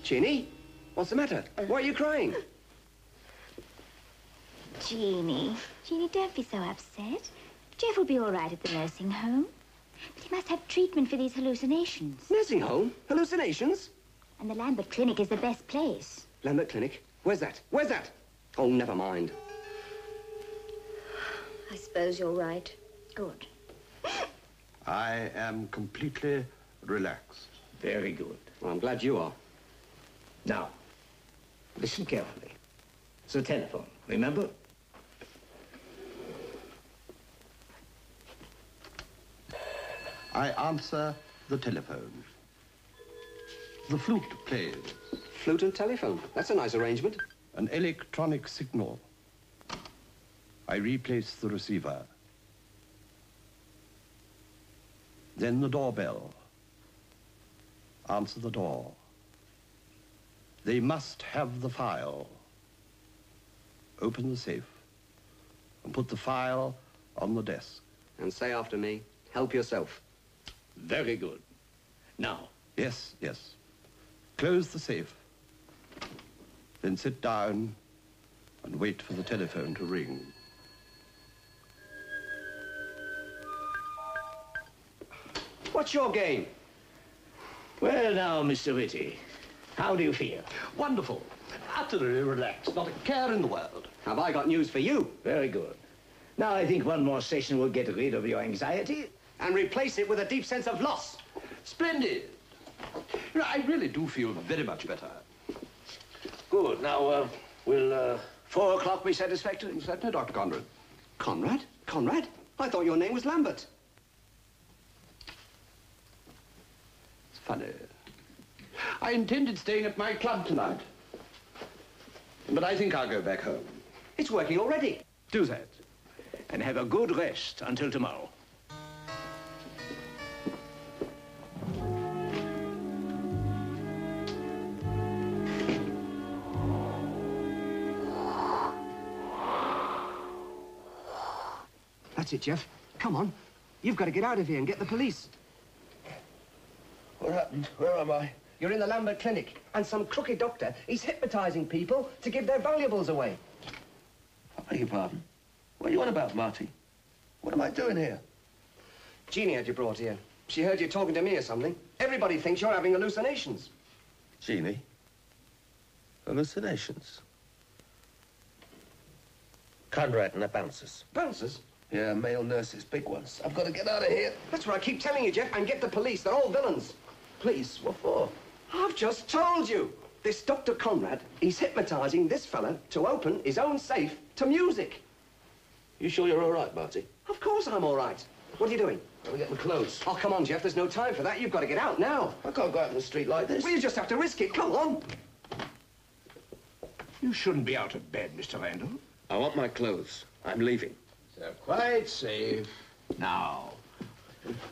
Jeannie, what's the matter? Why are you crying? Jeannie, don't be so upset. Jeff will be all right at the nursing home. But he must have treatment for these hallucinations. Nursing home? Hallucinations? And the Lambert Clinic is the best place. Lambert Clinic? Where's that? Where's that? Oh, never mind. I suppose you're right. Good. I am completely relaxed. Very good. Well, I'm glad you are. Now, listen carefully. It's a telephone, remember? I answer the telephone. The flute plays. Flute and telephone. That's a nice arrangement. An electronic signal. I replace the receiver. Then the doorbell. Answer the door. They must have the file. Open the safe and put the file on the desk. And say after me, help yourself. Very good. Now. Yes, yes. Close the safe. Then sit down and wait for the telephone to ring. What's your game? Well, now, Mr. Whitty, how do you feel? Wonderful. Utterly relaxed. Not a care in the world. Have I got news for you? Very good. Now, I think one more session will get rid of your anxiety. And replace it with a deep sense of loss. Splendid. You know, I really do feel very much better. Good. Now, will 4 o'clock be satisfactory? Certainly, Dr. Conrad. Conrad? Conrad? I thought your name was Lambert. It's funny. I intended staying at my club tonight. But I think I'll go back home. It's working already. Do that. And have a good rest until tomorrow. That's it, Jeff. Come on. You've got to get out of here and get the police. What happened? Where am I? You're in the Lambert Clinic, and some crooked doctor, he's hypnotizing people to give their valuables away. I beg your pardon. What are you on about, Marty? What am I doing here? Jeannie had you brought here. She heard you talking to me or something. Everybody thinks you're having hallucinations. Jeannie? Hallucinations? Conrad and the bouncers. Bouncers? Yeah, male nurses, big ones. I've got to get out of here. That's what I keep telling you, Jeff, and get the police. They're all villains. Police? What for? I've just told you. This Dr. Conrad, he's hypnotizing this fella to open his own safe to music. You sure you're all right, Marty? Of course I'm all right. What are you doing? Let me get my clothes. Oh, come on, Jeff. There's no time for that. You've got to get out now. I can't go out in the street like this. Well, you just have to risk it. Come on. You shouldn't be out of bed, Mr. Randall. I want my clothes. I'm leaving. So quite safe. Now,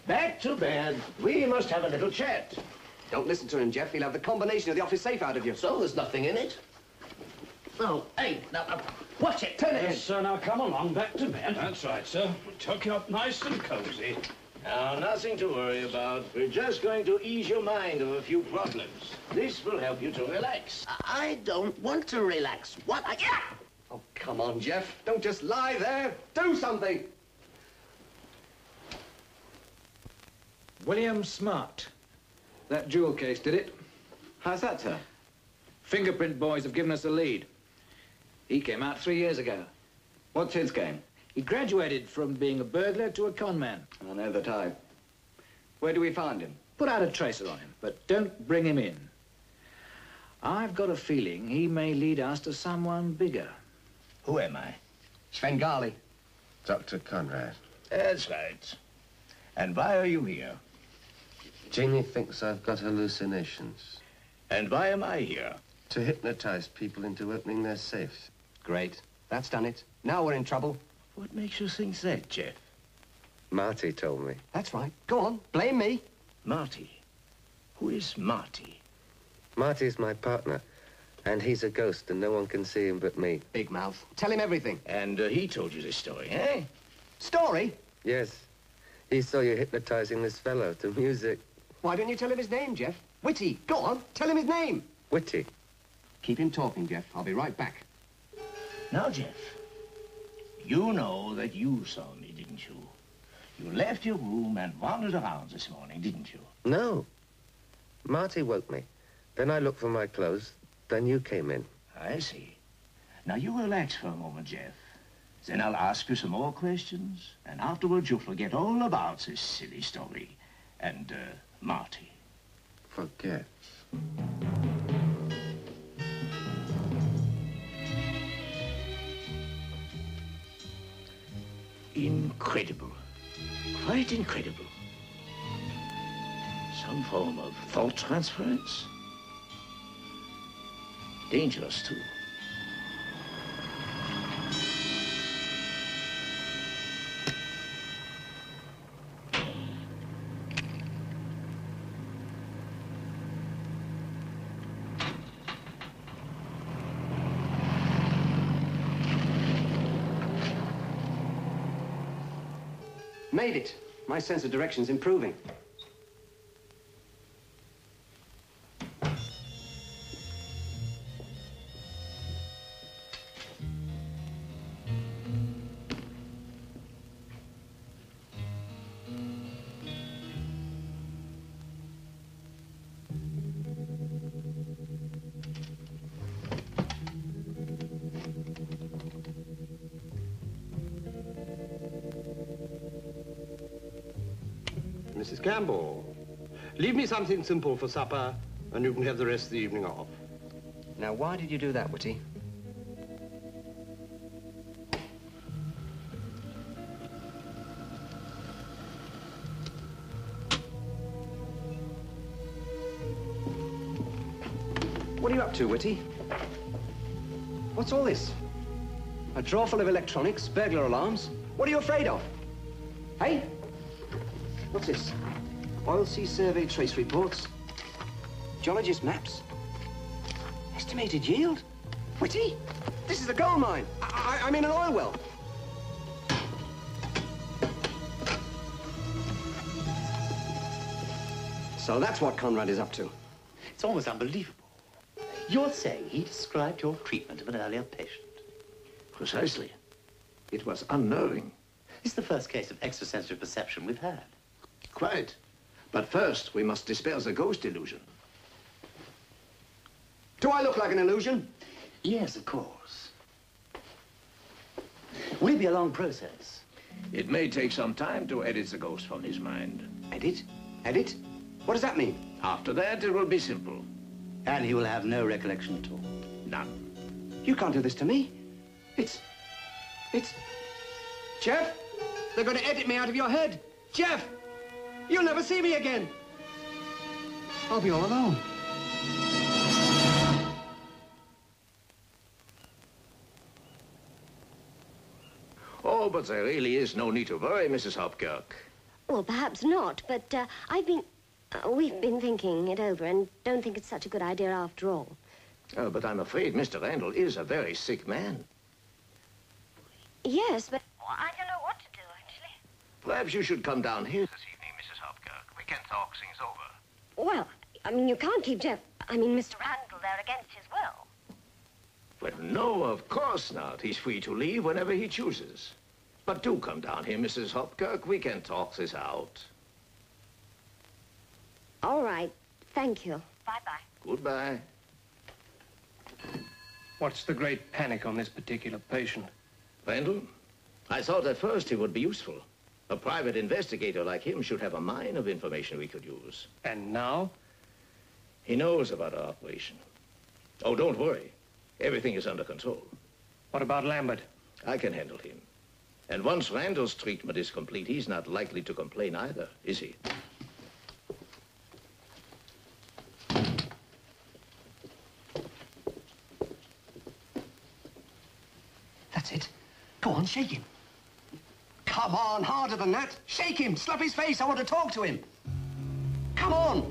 back to bed. We must have a little chat. Don't listen to him, Jeff. He'll have the combination of the office safe out of you. So there's nothing in it? Oh, hey, now, watch it. Turn it in. Yes, sir, now come along, back to bed. That's right, sir. We'll tuck you up nice and cozy. Now, nothing to worry about. We're just going to ease your mind of a few problems. This will help you to relax. I don't want to relax. What? Oh, come on, Jeff. Don't just lie there. Do something. William Smart. That jewel case did it. How's that, sir? Fingerprint boys have given us a lead. He came out 3 years ago. What's his game? He graduated from being a burglar to a con man. I know the type. Where do we find him? Put out a tracer on him, but don't bring him in. I've got a feeling he may lead us to someone bigger. Who am I? Svengali. Dr. Conrad. That's right. And why are you here? Jeannie thinks I've got hallucinations. And why am I here? To hypnotize people into opening their safes. Great. That's done it. Now we're in trouble. What makes you think that, Jeff? Marty told me. That's right. Go on. Blame me. Marty. Who is Marty? Marty's my partner, and he's a ghost, and no one can see him but me. Big mouth. Tell him everything. And he told you this story, eh? Story? Yes. He saw you hypnotizing this fellow to music. Why don't you tell him his name, Jeff? Whitty, go on, tell him his name. Whitty. Keep him talking, Jeff. I'll be right back. Now, Jeff, you know that you saw me, didn't you? You left your room and wandered around this morning, didn't you? No. Marty woke me. Then I looked for my clothes. Then you came in. I see. Now, you relax for a moment, Jeff. Then I'll ask you some more questions, and afterwards you'll forget all about this silly story. And, Marty. Forget. Incredible. Quite incredible. Some form of thought transference. Dangerous, too. Made it. My sense of direction's improving. Mrs. Campbell, leave me something simple for supper, and you can have the rest of the evening off. Now, why did you do that, Whitty? What are you up to, Whitty? What's all this? A drawer full of electronics, burglar alarms? What are you afraid of? Hey? What's this? Oil Sea Survey trace reports. Geologist maps. Estimated yield? Whitty, this is a gold mine. I'm in an oil well. So that's what Conrad is up to. It's almost unbelievable. You're saying he described your treatment of an earlier patient? Precisely. It was unnerving. It's the first case of extrasensory perception we've had. Quite. But first, we must dispel the ghost illusion. Do I look like an illusion? Yes, of course. Will it be a long process? It may take some time to edit the ghost from his mind. Edit? Edit? What does that mean? After that, it will be simple. And he will have no recollection at all? None. You can't do this to me. It's... Jeff? They're going to edit me out of your head. Jeff! You'll never see me again. I'll be all alone. Oh, but there really is no need to worry, Mrs. Hopkirk. Well, perhaps not, but we've been thinking it over and don't think it's such a good idea after all. But I'm afraid Mr. Randall is a very sick man. Yes, but I don't know what to do, actually. Perhaps you should come down here this evening, Mrs. Hopkirk. We can talk things over. Well, I mean, you can't keep Mr. Randall there against his will. Well, no, of course not. He's free to leave whenever he chooses. But do come down here, Mrs. Hopkirk. We can talk this out. All right. Thank you. Bye-bye. Goodbye. What's the great panic on this particular patient? Randall, I thought at first he would be useful. A private investigator like him should have a mine of information we could use. And now? He knows about our operation. Oh, don't worry. Everything is under control. What about Lambert? I can handle him. And once Randall's treatment is complete, he's not likely to complain either, is he? That's it. Go on, shake him. Come on, harder than that. Shake him, slap his face. I want to talk to him. Come on.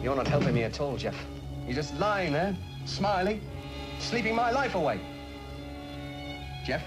You're not helping me at all, Jeff. You're just lying there, smiling, sleeping my life away. Jeff?